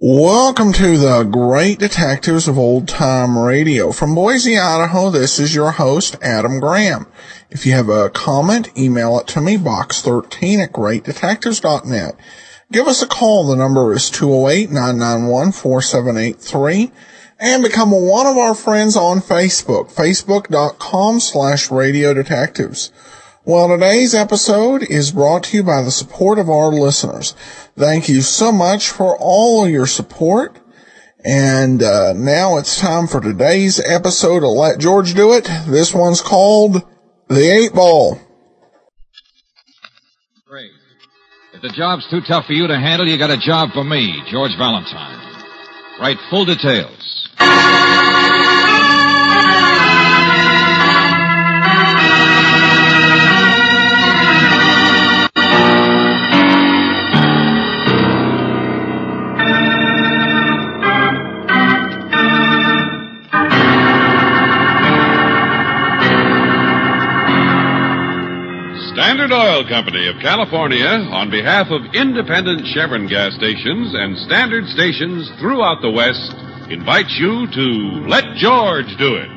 Welcome to the Great Detectives of Old Time Radio. From Boise, Idaho, this is your host, Adam Graham. If you have a comment, email it to me, box13@greatdetectives.net. Give us a call. The number is 208-991-4783. And become one of our friends on Facebook, facebook.com/Radio Detectives. Well, today's episode is brought to you by the support of our listeners. Thank you so much for all of your support. And now it's time for today's episode. I'll let George do it. This one's called The 8 Ball. Great. If the job's too tough for you to handle, you got a job for me, George Valentine. Write full details. Standard Oil Company of California, on behalf of independent Chevron gas stations and standard stations throughout the West, invites you to Let George Do It.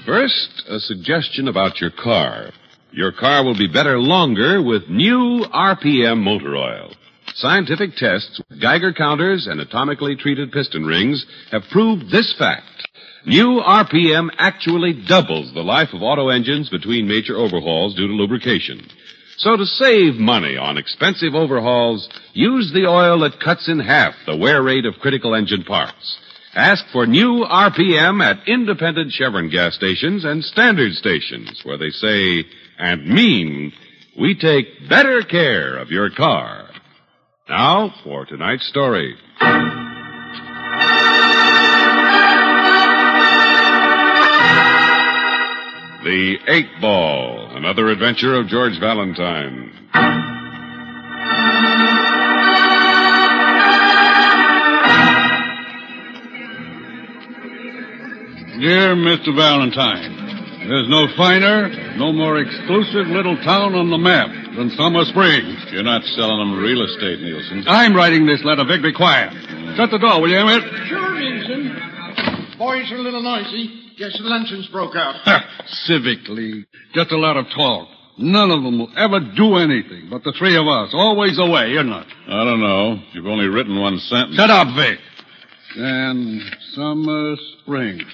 First, a suggestion about your car. Your car will be better longer with new RPM motor oil. Scientific tests with Geiger counters and atomically treated piston rings have proved this fact. New RPM actually doubles the life of auto engines between major overhauls due to lubrication. So to save money on expensive overhauls, use the oil that cuts in half the wear rate of critical engine parts. Ask for new RPM at independent Chevron gas stations and standard stations, where they say and mean, we take better care of your car. Now, for tonight's story. The 8 Ball, another adventure of George Valentine. Dear Mr. Valentine, there's no finer, no more exclusive little town on the map than Summer Springs. You're not selling them real estate, Nielsen. I'm writing this letter very quiet. Shut the door, will you, Emmett? Sure, Nielsen. Boys are a little noisy. Guess the luncheon's broke out. Civic League. Just a lot of talk. None of them will ever do anything, but the three of us. Always away, isn't it? I don't know. You've only written one sentence. Shut up, Vic. And Summer Springs.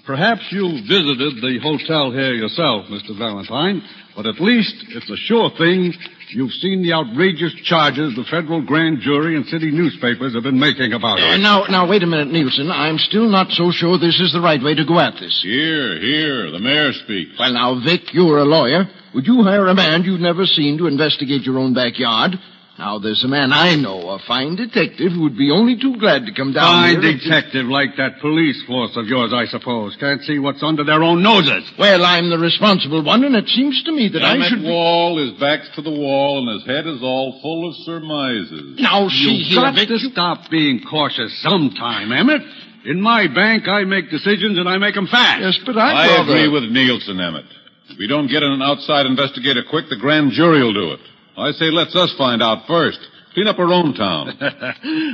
Perhaps you visited the hotel here yourself, Mr. Valentine, but at least it's a sure thing you've seen the outrageous charges the federal grand jury and city newspapers have been making about it. Now, wait a minute, Nielsen. I'm still not so sure this is the right way to go at this. Here, the mayor speaks. Well, now, Vic, you're a lawyer. Would you hire a man you've never seen to investigate your own backyard? Now, there's a man I know, a fine detective, who would be only too glad to come down here. Fine detective like that police force of yours, I suppose. Can't see what's under their own noses. Well, I'm the responsible one, and it seems to me that I should... Wall, his back's to the wall, and his head is all full of surmises. Now, see You've here, got Vic. to stop being cautious sometime, Emmett. In my bank, I make decisions, and I make them fast. Yes, but I agree with Nielsen, Emmett. If we don't get an outside investigator quick, the grand jury will do it. I say let's us find out first. Clean up our own town.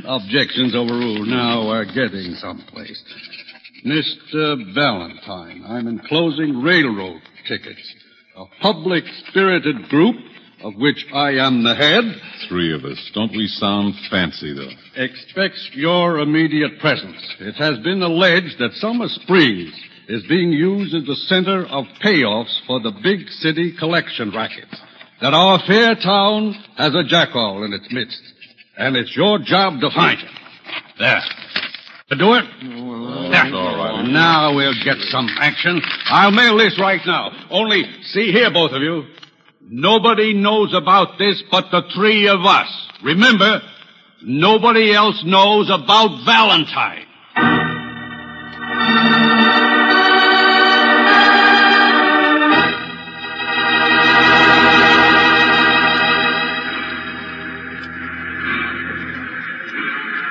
Objections overruled. Now we're getting someplace. Mr. Valentine, I'm enclosing railroad tickets. A public-spirited group, of which I am the head. 3 of us. Don't we sound fancy, though? Expects your immediate presence. It has been alleged that Summer Springs is being used as the center of payoffs for the big city collection racket. That our fair town has a jackal in its midst. And it's your job to find him. There. To do it? That's all right. Now we'll get some action. I'll mail this right now. Only, see here, both of you. Nobody knows about this but the three of us. Remember, nobody else knows about Valentine.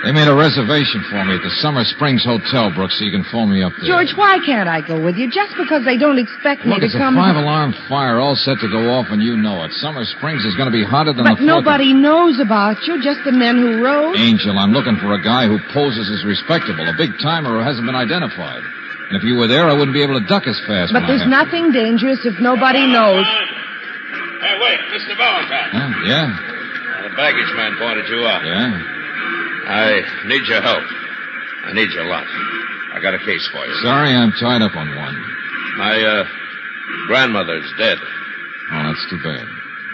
They made a reservation for me at the Summer Springs Hotel, Brooks, so you can phone me up there. George, why can't I go with you? Just because they don't expect me Look, to it's come... a five-alarm fire all set to go off, and you know it. Summer Springs is going to be hotter than But the 4th nobody knows about you, just the men who rode. Angel, I'm looking for a guy who poses as respectable, a big-timer who hasn't been identified. And if you were there, I wouldn't be able to duck as fast. But there's nothing dangerous if nobody knows. Hey, wait, Mr. Valentine. Huh? Yeah? The baggage man pointed you out. Yeah? I need your help. I need you a lot. I got a case for you. Sorry, I'm tied up on one. My, grandmother's dead. Oh, that's too bad.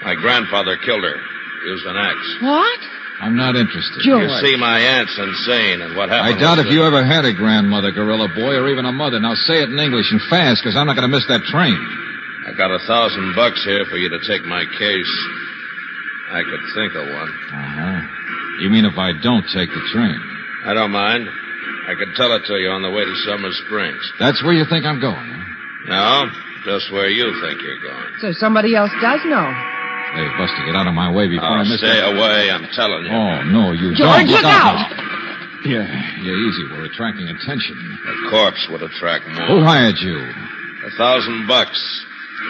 My grandfather killed her. Used an axe. What? I'm not interested. George. You see, my aunt's insane, and what happened I doubt was if you ever had a grandmother, Gorilla Boy, or even a mother. Now say it in English and fast, because I'm not going to miss that train. I got $1,000 here for you to take my case. I could think of one. Uh-huh. You mean if I don't take the train? I don't mind. I could tell it to you on the way to Summer Springs. That's where you think I'm going, huh? No, just where you think you're going. So somebody else does know. Hey, Buster, get out of my way before I miss Stay that. away, I'm telling you. Oh, no, you George, don't. look out! Yeah, easy. We're attracting attention. A corpse would attract more. Who hired you? $1,000.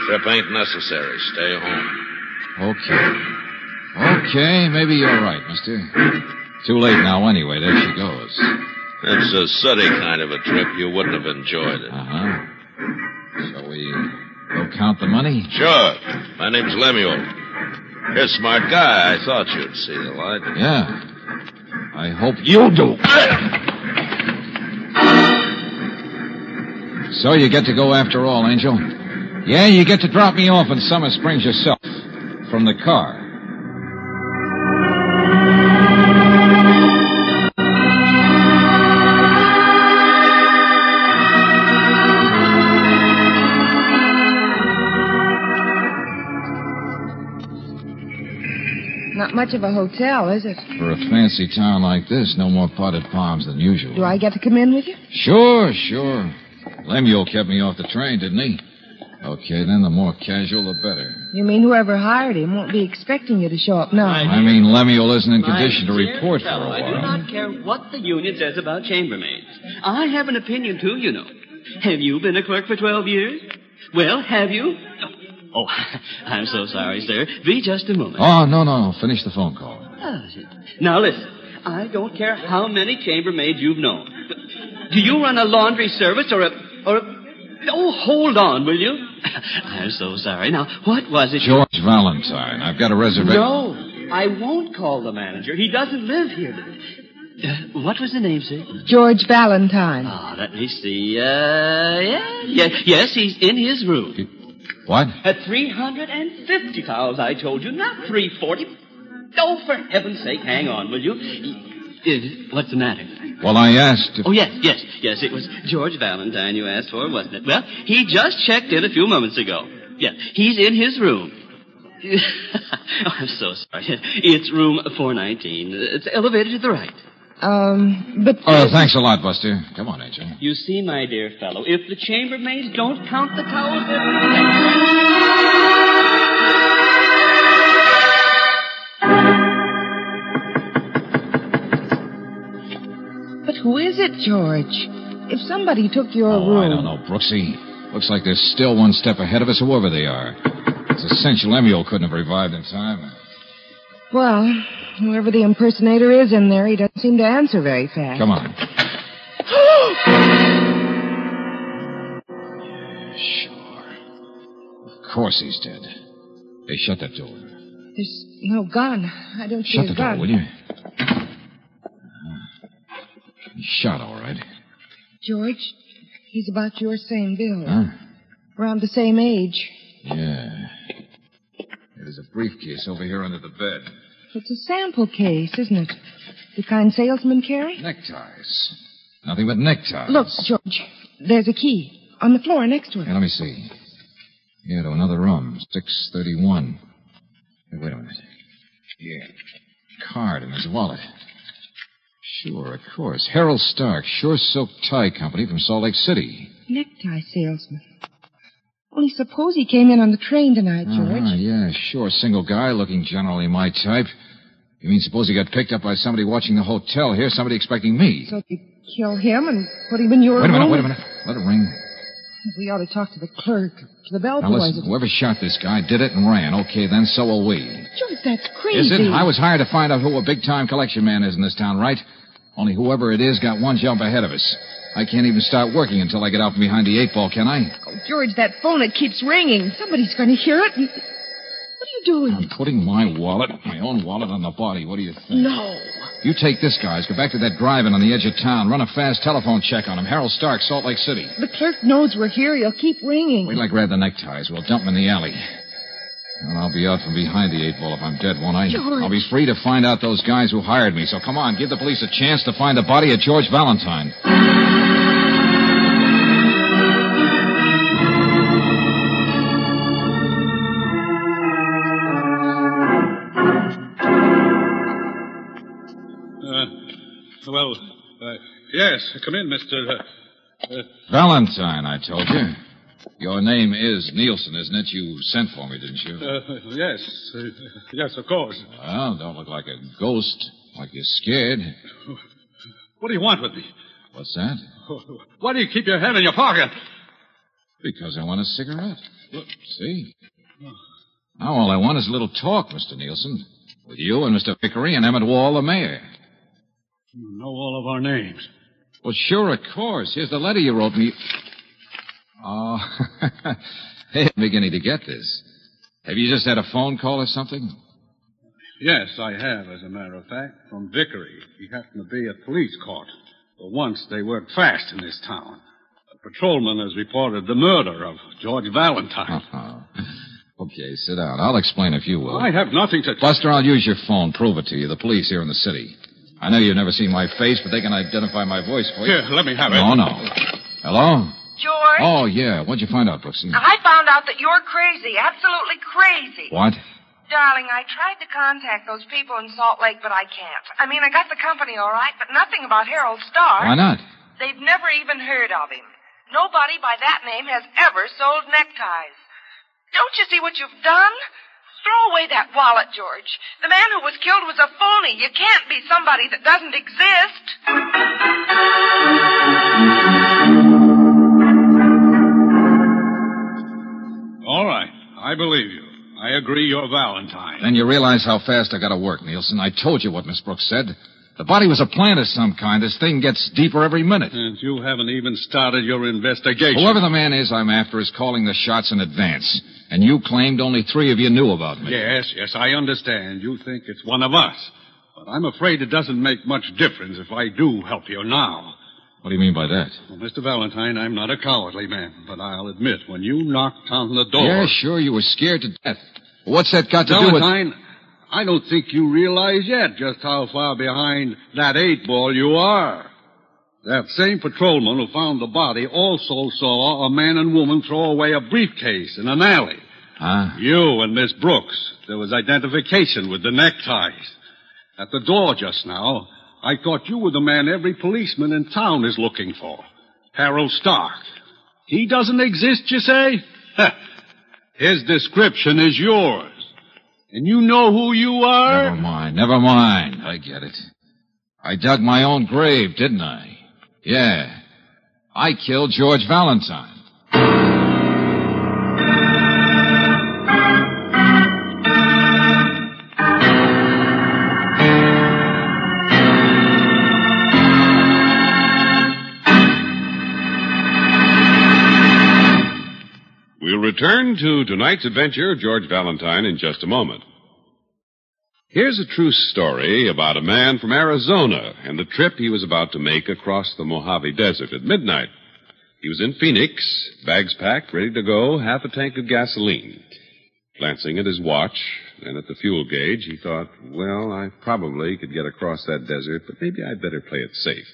Trip ain't necessary. Stay home. Okay, maybe you're right, mister. Too late now anyway. There she goes. It's a sooty kind of a trip. You wouldn't have enjoyed it. Uh-huh. Shall we go count the money? Sure. My name's Lemuel. You're a smart guy. I thought you'd see the light. Yeah. I hope you do. So you get to go after all, Angel. Yeah, you get to drop me off in Summer Springs yourself. From the car. Not much of a hotel, is it? For a fancy town like this, no more potted palms than usual. Do I get to come in with you? Sure. Lemuel kept me off the train, didn't he? Okay, then the more casual, the better. You mean whoever hired him won't be expecting you to show up now? I mean, Lemuel isn't in condition to report for a I do while. not care what the union says about chambermaids. I have an opinion, too, you know. Have you been a clerk for 12 years? Well, have you? Oh, I'm so sorry, sir. Be just a moment. Oh, no. Finish the phone call. Now, listen. I don't care how many chambermaids you've known. But do you run a laundry service or a... Oh, hold on, will you? I'm so sorry. Now, what was it? George Valentine. I've got a reservation. No, I won't call the manager. He doesn't live here. What was the name, sir? George Valentine. Oh, let me see. Yes, he's in his room. What? At $350, I told you, not $340. Oh, for heaven's sake, hang on, will you? What's the matter? Well, I asked if... Oh, yes, it was George Valentine you asked for, wasn't it? Well, he just checked in a few moments ago. Yeah, he's in his room. Oh, I'm so sorry. It's room 419. It's the elevator to the right. But... Oh, thanks a lot, Buster. Come on, Angel. You see, my dear fellow, if the chambermaids don't count the towels... But who is it, George? If somebody took your room... I don't know, Brooksy. Looks like they're still one step ahead of us, whoever they are. It's essential Lemuel couldn't have revived in time. Well, whoever the impersonator is in there, he doesn't seem to answer very fast. Come on. Sure. Of course he's dead. Hey, shut that door. There's no gun. I don't see Shut a the gun. door, will you? He's shot, all right. George, he's about your same build. Huh? Around the same age. Yeah. There's a briefcase over here under the bed. It's a sample case, isn't it? The kind salesmen carry? Neckties. Nothing but neckties. Look, George, there's a key on the floor next to it. Hey, let me see. Here to another room, 631. Hey, wait a minute. Yeah. Card in his wallet. Sure, of course. Harold Stark, Sure Silk Tie Company from Salt Lake City. Necktie salesman. Only suppose he came in on the train tonight, George. Yeah, sure. Single guy, looking generally my type. You mean suppose he got picked up by somebody watching the hotel here, somebody expecting me? So you kill him and put him in your room? Wait a minute. Let it ring. We ought to talk to the clerk, to the Now bellboys. listen, whoever shot this guy did it and ran. Okay, then so will we. George, that's crazy. Is it? I was hired to find out who a big-time collection man is in this town, right? Only whoever it is got one jump ahead of us. I can't even start working until I get out from behind the 8-ball, can I? Oh, George, that phone, it keeps ringing. Somebody's going to hear it. What are you doing? I'm putting my own wallet on the body. What do you think? No. You take this, guys. Go back to that drive-in on the edge of town. Run a fast telephone check on him. Harold Stark, Salt Lake City. The clerk knows we're here. He'll keep ringing. Wait till I grab the neckties. We'll dump them in the alley. Well, I'll be out from behind the 8-ball if I'm dead, won't I? George. I'll be free to find out those guys who hired me. So come on, give the police a chance to find the body of George Valentine. Yes, come in, Mr. Valentine, I told you. Your name is Nielsen, isn't it? You sent for me, didn't you? Yes. Yes, of course. Well, don't look like a ghost, like you're scared. What do you want with me? What's that? Why do you keep your hand in your pocket? Because I want a cigarette. Look, see? Now all I want is a little talk, Mr. Nielsen. With you and Mr. Vickery and Emmett Wall, the mayor. You know all of our names. Well, sure, of course. Here's the letter you wrote me. Oh, hey, I'm beginning to get this. Have you just had a phone call or something? Yes, I have, as a matter of fact, from Vickery. He happened to be at police court. For once, they work fast in this town. A patrolman has reported the murder of George Valentine. Okay, sit down. I'll explain if you will. I have nothing to... Buster, I'll use your phone. Prove it to you. The police here in the city. I know you've never seen my face, but they can identify my voice for you. Here, let me have it. No. Hello? George? Oh, yeah. What'd you find out, Brooksy? I found out that you're crazy. Absolutely crazy. What? Darling, I tried to contact those people in Salt Lake, but I can't. I mean, I got the company all right, but nothing about Harold Stark. Why not? They've never even heard of him. Nobody by that name has ever sold neckties. Don't you see what you've done? Throw away that wallet, George. The man who was killed was a phony. You can't be somebody that doesn't exist. All right. I believe you. I agree you're Valentine. Then you realize how fast I gotta work, Nielsen. I told you what Miss Brooks said. The body was a plant of some kind. This thing gets deeper every minute. And you haven't even started your investigation. Whoever the man is I'm after is calling the shots in advance. And you claimed only 3 of you knew about me. Yes, I understand. You think it's one of us. But I'm afraid it doesn't make much difference if I do help you now. What do you mean by that? Well, Mr. Valentine, I'm not a cowardly man, but I'll admit, when you knocked on the door... Yeah, sure, you were scared to death. What's that got to do with... Valentine, I don't think you realize yet just how far behind that 8-ball you are. That same patrolman who found the body also saw a man and woman throw away a briefcase in an alley. Huh? You and Miss Brooks. There was identification with the neckties. At the door just now, I thought you were the man every policeman in town is looking for. Harold Stark. He doesn't exist, you say? His description is yours. And you know who you are? Never mind. I get it. I dug my own grave, didn't I? Yeah. I killed George Valentine. We'll return to tonight's adventure of George Valentine in just a moment. Here's a true story about a man from Arizona and the trip he was about to make across the Mojave Desert at midnight. He was in Phoenix, bags packed, ready to go, half a tank of gasoline. Glancing at his watch and at the fuel gauge, he thought, well, I probably could get across that desert, but maybe I'd better play it safe.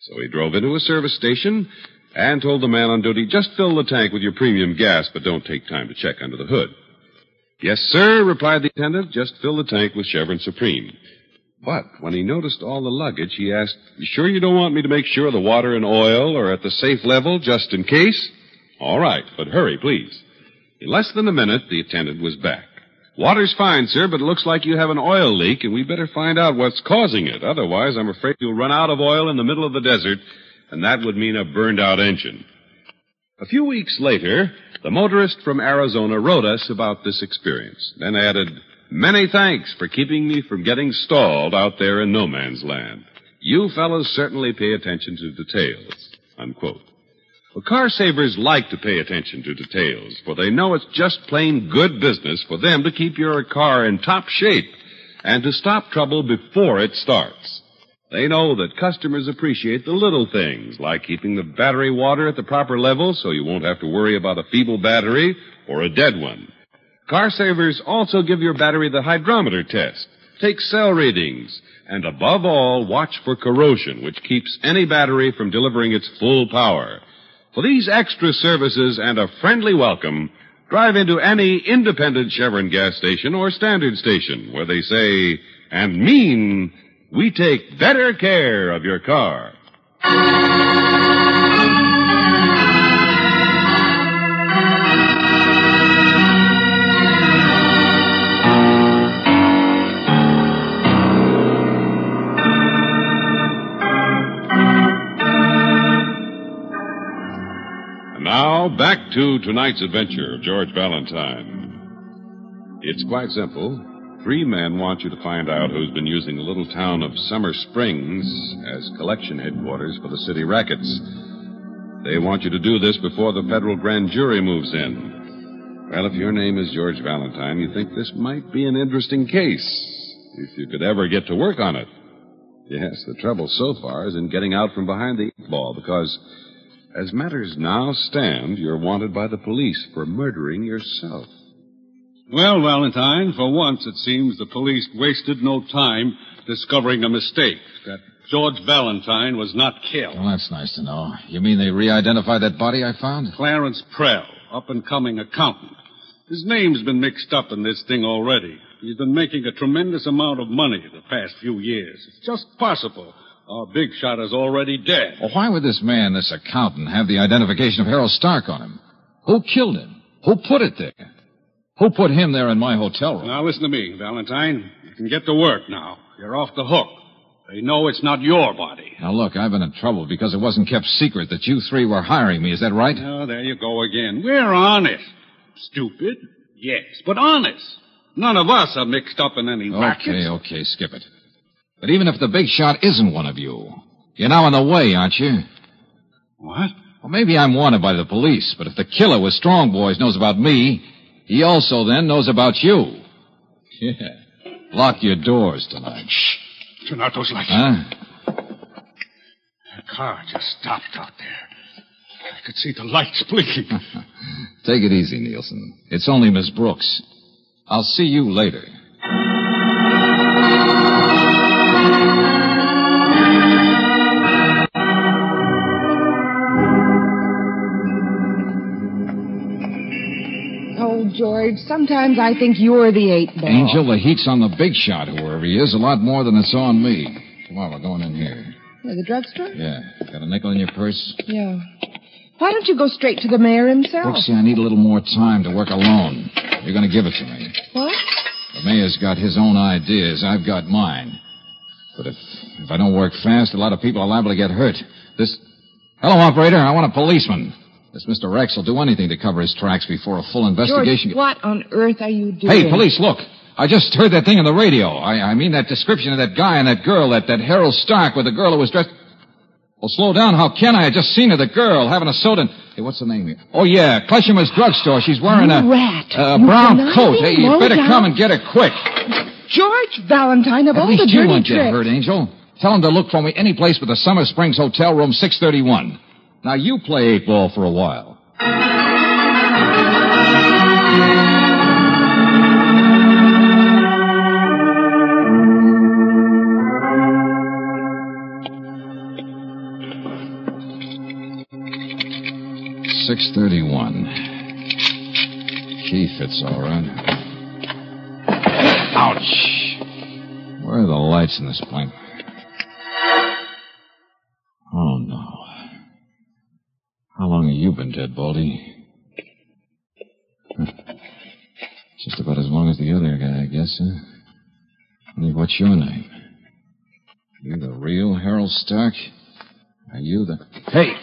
So he drove into a service station and told the man on duty, just fill the tank with your premium gas, but don't take time to check under the hood. Yes, sir, replied the attendant. Just fill the tank with Chevron Supreme. But when he noticed all the luggage, he asked, you sure you don't want me to make sure the water and oil are at the safe level, just in case? All right, but hurry, please. In less than a minute, the attendant was back. Water's fine, sir, but it looks like you have an oil leak, and we better find out what's causing it. Otherwise, I'm afraid you'll run out of oil in the middle of the desert, and that would mean a burned-out engine. A few weeks later, the motorist from Arizona wrote us about this experience, then added, many thanks for keeping me from getting stalled out there in no man's land. You fellows certainly pay attention to details, unquote. Well, car savers like to pay attention to details, for they know it's just plain good business for them to keep your car in top shape and to stop trouble before it starts. They know that customers appreciate the little things, like keeping the battery water at the proper level so you won't have to worry about a feeble battery or a dead one. Car savers also give your battery the hydrometer test, take cell readings, and above all, watch for corrosion, which keeps any battery from delivering its full power. For these extra services and a friendly welcome, drive into any independent Chevron gas station or standard station where they say, and mean, we take better care of your car. And now, back to tonight's adventure of George Valentine. It's quite simple. 3 men want you to find out who's been using the little town of Summer Springs as collection headquarters for the city rackets. They want you to do this before the federal grand jury moves in. Well, if your name is George Valentine, you think this might be an interesting case, if you could ever get to work on it. Yes, the trouble so far is in getting out from behind the 8-ball, because as matters now stand, you're wanted by the police for murdering yourself. Well, Valentine, for once it seems the police wasted no time discovering a mistake, that George Valentine was not killed. Well, that's nice to know. You mean they re-identified that body I found? Clarence Prell, up-and-coming accountant. His name's been mixed up in this thing already. He's been making a tremendous amount of money the past few years. It's just possible our big shot is already dead. Well, why would this man, this accountant, have the identification of Harold Stark on him? Who killed him? Who put it there? Who put him there in my hotel room? Now, listen to me, Valentine. You can get to work now. You're off the hook. They know it's not your body. Now, look, I've been in trouble because it wasn't kept secret that you 3 were hiring me. Is that right? Oh, there you go again. We're honest. Stupid? Yes, but honest. None of us are mixed up in any rackets. Okay, skip it. But even if the big shot isn't one of you, you're now in the way, aren't you? What? Well, maybe I'm wanted by the police, but if the killer with Strong Boys knows about me, he also then knows about you. Yeah. Lock your doors tonight. Shh. Turn out those lights. Huh? The car just stopped out there. I could see the lights blinking. Take it easy, Nielsen. It's only Miss Brooks. I'll see you later. George, sometimes I think you're the 8-ball. Angel, the heat's on the big shot, whoever he is, a lot more than it's on me. Come on, we're going in here. Yeah, the drugstore? Yeah. Got a nickel in your purse? Yeah. Why don't you go straight to the mayor himself? Brooksy, I need a little more time to work alone. You're going to give it to me. What? The mayor's got his own ideas. I've got mine. But if I don't work fast, a lot of people are liable to get hurt. Hello, operator. I want a policeman. This Mr. Rex will do anything to cover his tracks before a full investigation. George, what on earth are you doing? Hey, police, look. I just heard that thing on the radio. I mean that description of that guy and that girl, that Harold Stark with the girl who was dressed... Well, slow down. How can I? just seen her, the girl, having a soda. Hey, what's her name here? Oh, yeah, Kleshimer's drugstore. She's wearing a brown coat. Hey, you better come and get her quick. George Valentine, of all the dirty tricks. At least you won't get hurt, Angel. Tell him to look for me any place but the Summer Springs Hotel, room 631. Now, you play 8-ball for a while. 631. Key fits all right. Ouch! Where are the lights in this place? Oh, no. How long have you been dead, Baldy? Just about as long as the other guy, I guess, huh? Only what's your name? You the real Harold Stark? Are you the... Hey!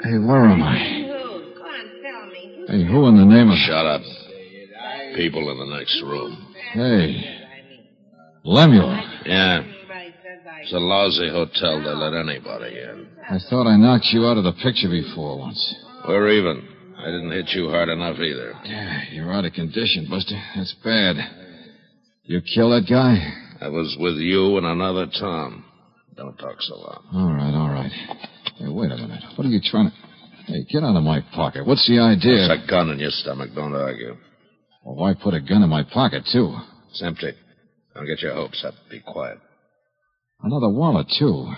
Hey, where am I? Hey, who in the name of... Shut up. People in the next room. Hey. Lemuel. Yeah. It's a lousy hotel. They let anybody in. I thought I knocked you out of the picture before once. We're even. I didn't hit you hard enough either. Yeah, you're out of condition, Buster. That's bad. You kill that guy? I was with you and another Tom. Don't talk so loud. All right. Hey, wait a minute. What are you trying to... Hey, get out of my pocket. What's the idea? There's a gun in your stomach. Don't argue. Well, why put a gun in my pocket, too? It's empty. Don't get your hopes up. Be quiet. Another wallet, too.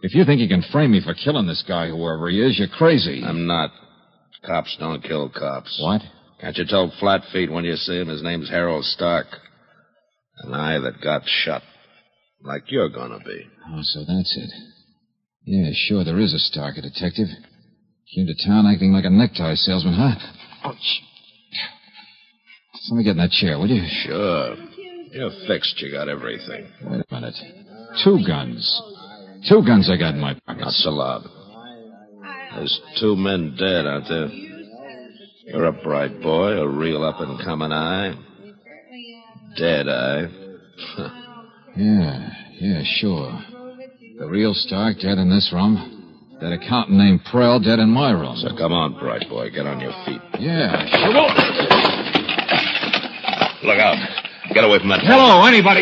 If you think you can frame me for killing this guy, whoever he is, you're crazy. I'm not. Cops don't kill cops. What? Can't you tell Flatfeet when you see him? His name's Harold Stark. An eye that got shut. Like you're gonna be. Oh, so that's it. Yeah, sure, there is a Stark, a detective. Came to town acting like a necktie salesman, huh? Ouch. Let me get in that chair, will you? Sure. You're fixed. You got everything. Wait a minute. 2 guns. 2 guns I got in my pocket. Not so loud. There's 2 men dead, aren't there? You're a bright boy, a real up-and-coming eye. Dead eye. Yeah, sure. The real Stark dead in this room. That accountant named Prell dead in my room. So come on, bright boy. Get on your feet. Yeah, sure will. Look out. Get away from that. Hello, anybody.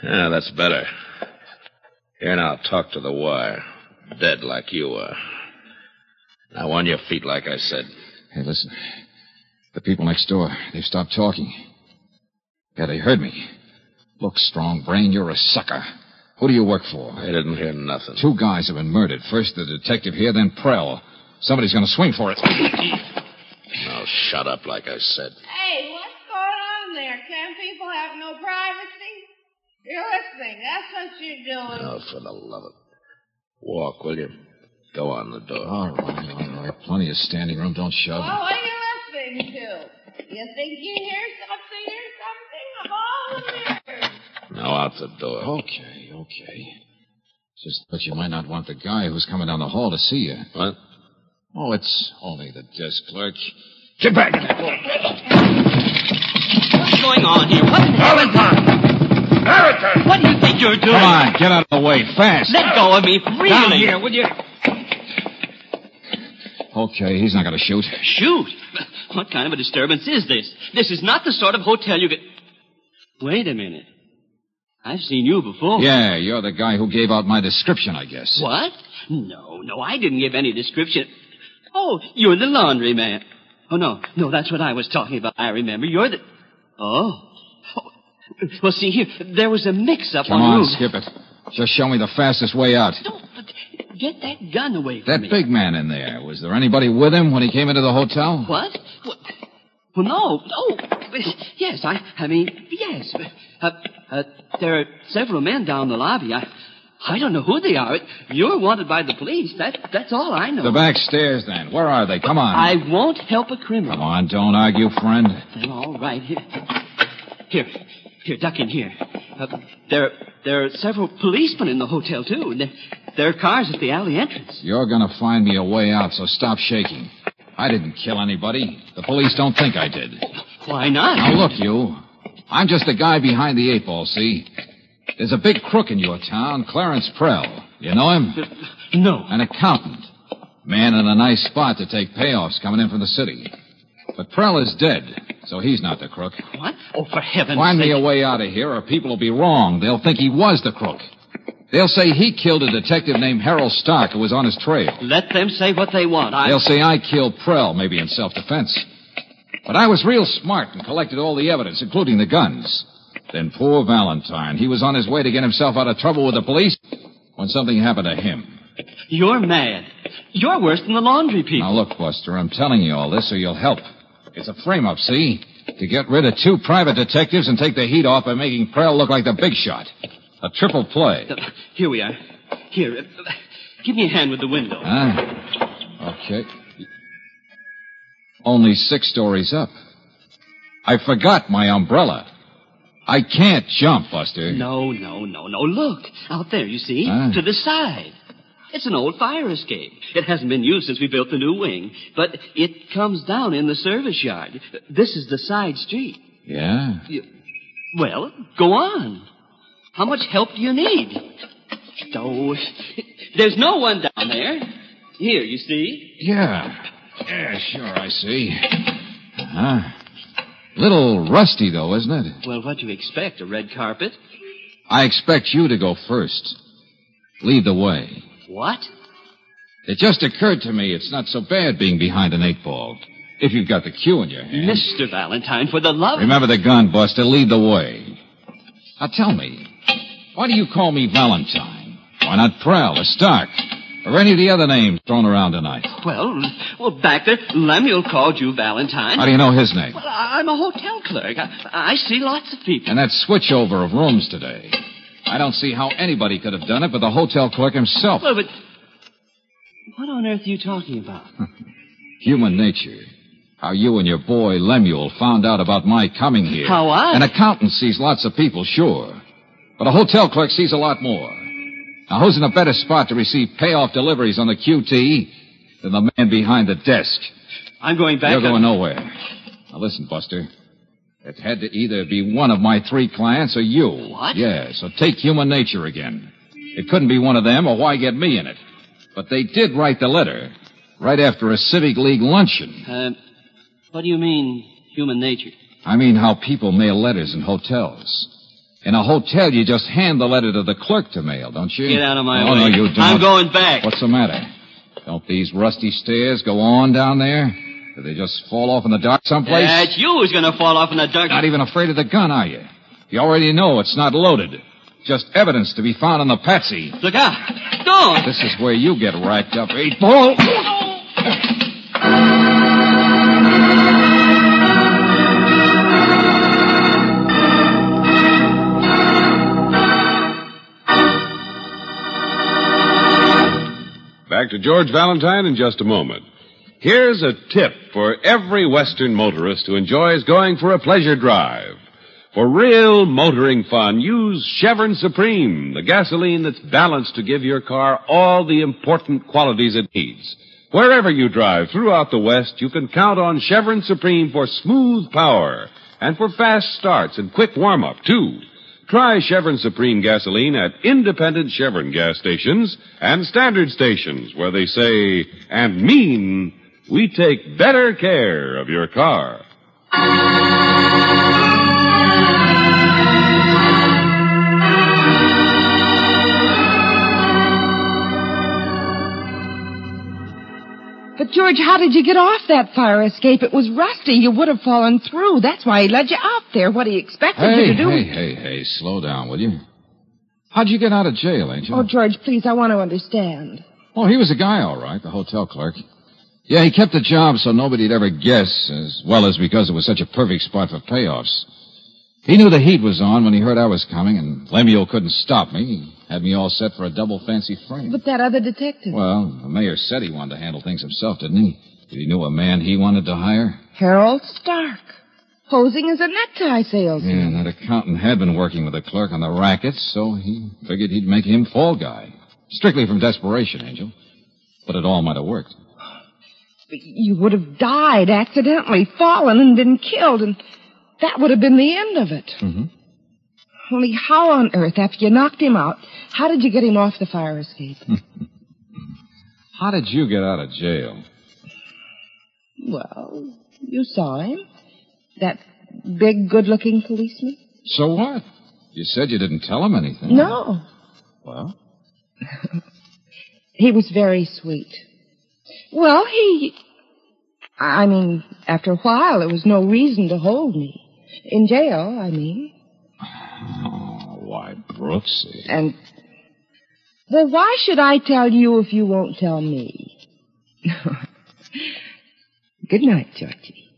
Yeah, that's better. Here now, talk to the wire. Dead like you are. Now on your feet like I said. Hey, listen. The people next door, they've stopped talking. Yeah, they heard me. Look, Strong Brain, you're a sucker. Who do you work for? I didn't hear nothing. 2 guys have been murdered. First the detective here, then Prell. Somebody's going to swing for it. Now shut up like I said. Hey, what's going on there? Can't people have no privacy? You're listening. That's what you're doing. Oh, for the love of... Walk, will you? Go on the door. All right. Plenty of standing room. Don't shove. Well, what are you listening to? You think you hear something or something? I'm all ears. Now out the door. Okay. Just thought you might not want the guy who's coming down the hall to see you. What? Oh, it's only the desk clerk. Get back in there. What's going on here? Valentine! What do you think you're doing? Come on, get out of the way, fast. Let go of me, really. Down here, will you? Okay, he's not going to shoot. Shoot? What kind of a disturbance is this? This is not the sort of hotel you get... Wait a minute. I've seen you before. Yeah, you're the guy who gave out my description, I guess. What? No, I didn't give any description. Oh, you're the laundry man. Oh, no, that's what I was talking about. I remember. You're the... Oh. Well, see, here, there was a mix-up Come on, room. skip it. Just show me the fastest way out. Don't get that gun away from me. That big man in there. Was there anybody with him when he came into the hotel? What? Well, no. Yes, I mean, yes. There are several men down the lobby. I don't know who they are. You're wanted by the police. That's all I know. The back stairs, then. Where are they? Come on. I won't help a criminal. Come on, don't argue, friend. All right. Here, duck in here. There are several policemen in the hotel, too. There are cars at the alley entrance. You're going to find me a way out, so stop shaking. I didn't kill anybody. The police don't think I did. Why not? Now, look, you. I'm just the guy behind the 8-ball, see? There's a big crook in your town, Clarence Prell. You know him? No. An accountant. Man in a nice spot to take payoffs coming in from the city. But Prell is dead. So he's not the crook. What? Oh, for heaven's Find sake. me a way out of here, or people will be wrong. They'll think he was the crook. They'll say he killed a detective named Harold Stark who was on his trail. Let them say what they want. They'll say I killed Prell, maybe in self-defense. But I was real smart and collected all the evidence, including the guns. Then poor Valentine, he was on his way to get himself out of trouble with the police when something happened to him. You're mad. You're worse than the laundry people. Now, look, Buster, I'm telling you all this so you'll help. It's a frame-up, see? To get rid of 2 private detectives and take the heat off by making Prell look like the big shot. A triple play. Here we are. Here, give me a hand with the window. Okay. Only 6 stories up. I forgot my umbrella. I can't jump, Buster. No. Look, out there, you see? To the side. It's an old fire escape. It hasn't been used since we built the new wing, but it comes down in the service yard. This is the side street. Yeah? Well, go on. How much help do you need? Oh, there's no one down there. Here, you see? Yeah, sure, I see. Little rusty, though, isn't it? Well, what do you expect, a red carpet? I expect you to go first. Lead the way. What? It just occurred to me it's not so bad being behind an 8-ball. If you've got the cue in your hand. Mr. Valentine, for the love... Remember the gun, Buster. Lead the way. Now tell me, why do you call me Valentine? Why not Prell or Stark? Or any of the other names thrown around tonight? Well, back there, Lemuel called you Valentine. How do you know his name? Well, I'm a hotel clerk. I see lots of people. And that switchover of rooms today. I don't see how anybody could have done it but the hotel clerk himself. Well, but what on earth are you talking about? Human nature. How you and your boy Lemuel found out about my coming here. How I? An accountant sees lots of people, sure. But a hotel clerk sees a lot more. Now, who's in a better spot to receive payoff deliveries on the QT than the man behind the desk? I'm going back. You're going nowhere. Now, listen, Buster. It had to either be one of my 3 clients or you. What? Yeah, so take human nature again. It couldn't be one of them, or why get me in it? But they did write the letter right after a Civic League luncheon. What do you mean, human nature? I mean how people mail letters in hotels. In a hotel, you just hand the letter to the clerk to mail, don't you? Get out of my way. Oh, no, you don't. I'm going back. What's the matter? Don't these rusty stairs go on down there? Do they just fall off in the dark someplace? That's you who's going to fall off in the dark. Not even afraid of the gun, are you? You already know it's not loaded. Just evidence to be found on the patsy. Look out. Don't. This is where you get racked up, 8-ball. Back to George Valentine in just a moment. Here's a tip for every Western motorist who enjoys going for a pleasure drive. For real motoring fun, use Chevron Supreme, the gasoline that's balanced to give your car all the important qualities it needs. Wherever you drive throughout the West, you can count on Chevron Supreme for smooth power and for fast starts and quick warm-up, too. Try Chevron Supreme gasoline at independent Chevron gas stations and standard stations where they say and mean, we take better care of your car. But, George, how did you get off that fire escape? It was rusty. You would have fallen through. That's why he led you out there. What he expected you to do. Hey, slow down, will you? How'd you get out of jail, Angel? Oh, George, please, I want to understand. Oh, he was a guy, all right, the hotel clerk. Yeah, he kept the job so nobody'd ever guess, as well as because it was such a perfect spot for payoffs. He knew the heat was on when he heard I was coming, and Lemuel couldn't stop me. He had me all set for a double fancy frame. But that other detective. Well, the mayor said he wanted to handle things himself, didn't he? Did he know a man he wanted to hire? Harold Stark. Posing as a necktie salesman. Yeah, and that accountant had been working with the clerk on the rackets, so he figured he'd make him fall guy. Strictly from desperation, Angel. But it all might have worked. But you would have died accidentally, fallen and been killed, and that would have been the end of it. Mm-hmm. Only how on earth, after you knocked him out, how did you get him off the fire escape? How did you get out of jail? Well, you saw him. That big, good-looking policeman? So what? You said you didn't tell him anything. No. Well? He was very sweet. Well, after a while, there was no reason to hold me. In jail, I mean. Oh, why, Brooksy. And, well, why should I tell you if you won't tell me? Good night, Georgie.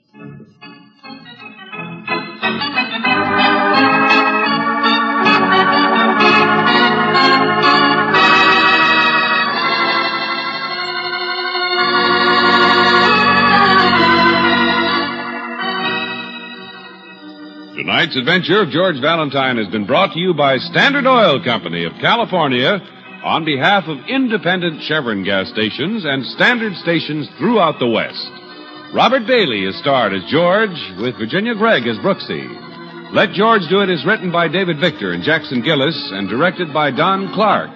Tonight's adventure of George Valentine has been brought to you by Standard Oil Company of California on behalf of independent Chevron gas stations and Standard stations throughout the West. Robert Bailey is starred as George, with Virginia Gregg as Brooksy. Let George Do It is written by David Victor and Jackson Gillis and directed by Don Clark.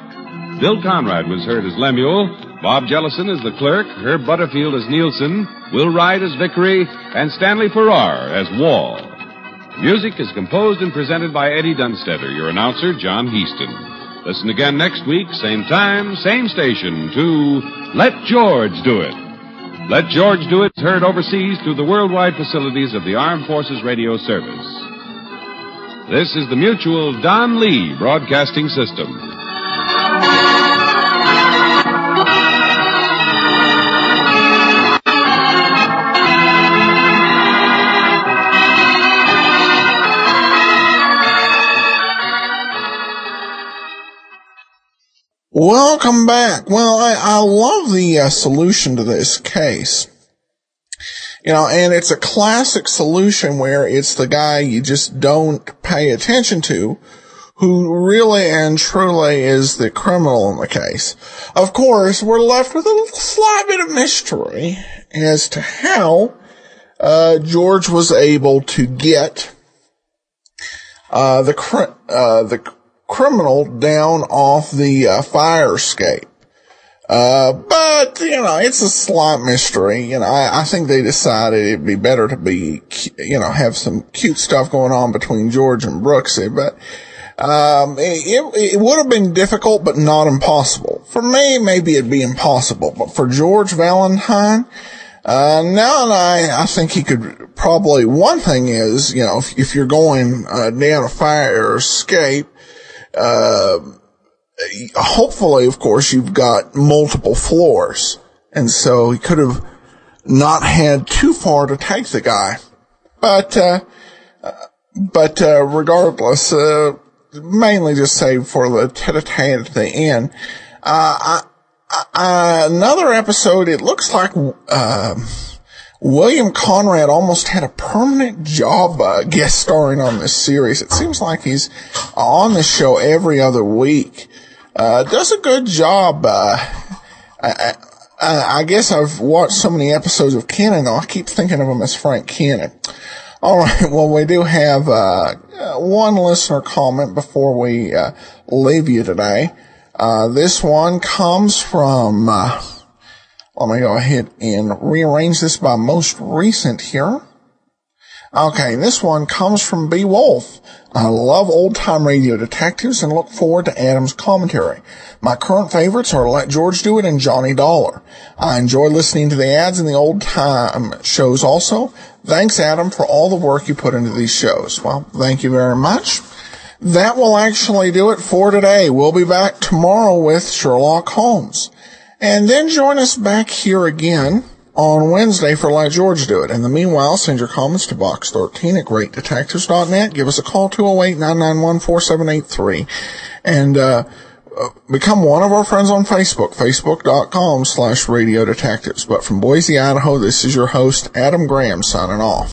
Bill Conrad was heard as Lemuel, Bob Jellison as the clerk, Herb Butterfield as Nielsen, Will Wright as Vickery, and Stanley Farrar as Wall. Music is composed and presented by Eddie Dunstetter, your announcer, John Heaston. Listen again next week, same time, same station, to Let George Do It. Let George Do It is heard overseas through the worldwide facilities of the Armed Forces Radio Service. This is the Mutual Don Lee Broadcasting System. Welcome back. Well, I love the solution to this case. And it's a classic solution where it's the guy you just don't pay attention to who really and truly is the criminal in the case. Of course, we're left with a slight bit of mystery as to how George was able to get the criminal down off the fire escape. But, it's a slight mystery. I think they decided it'd be better to be, have some cute stuff going on between George and Brooksy. But, it would have been difficult, but not impossible. For me, maybe it'd be impossible. But for George Valentine, I think he could probably, one thing is, if you're going, down a fire escape, hopefully, of course, you've got multiple floors. And so he could have not had too far to take the guy. But regardless, mainly just saved for the tete-a-tete at the end. Another episode, it looks like, William Conrad almost had a permanent job guest starring on this series. It seems like he's on the show every other week. Does a good job. I guess I've watched so many episodes of Cannon now, I keep thinking of him as Frank Cannon. All right, well, we do have one listener comment before we leave you today. This one comes from... let me go ahead and rearrange this by most recent here. Okay, this one comes from B. Wolf. I love old-time radio detectives and look forward to Adam's commentary. My current favorites are Let George Do It and Johnny Dollar. I enjoy listening to the ads in the old-time shows also. Thanks, Adam, for all the work you put into these shows. Well, thank you very much. That will actually do it for today. We'll be back tomorrow with Sherlock Holmes. And then join us back here again on Wednesday for Let George Do It. In the meanwhile, send your comments to Box 13 at GreatDetectives.net. Give us a call, 208-991-4783. And become one of our friends on Facebook, facebook.com/Radio Detectives. But from Boise, Idaho, this is your host, Adam Graham, signing off.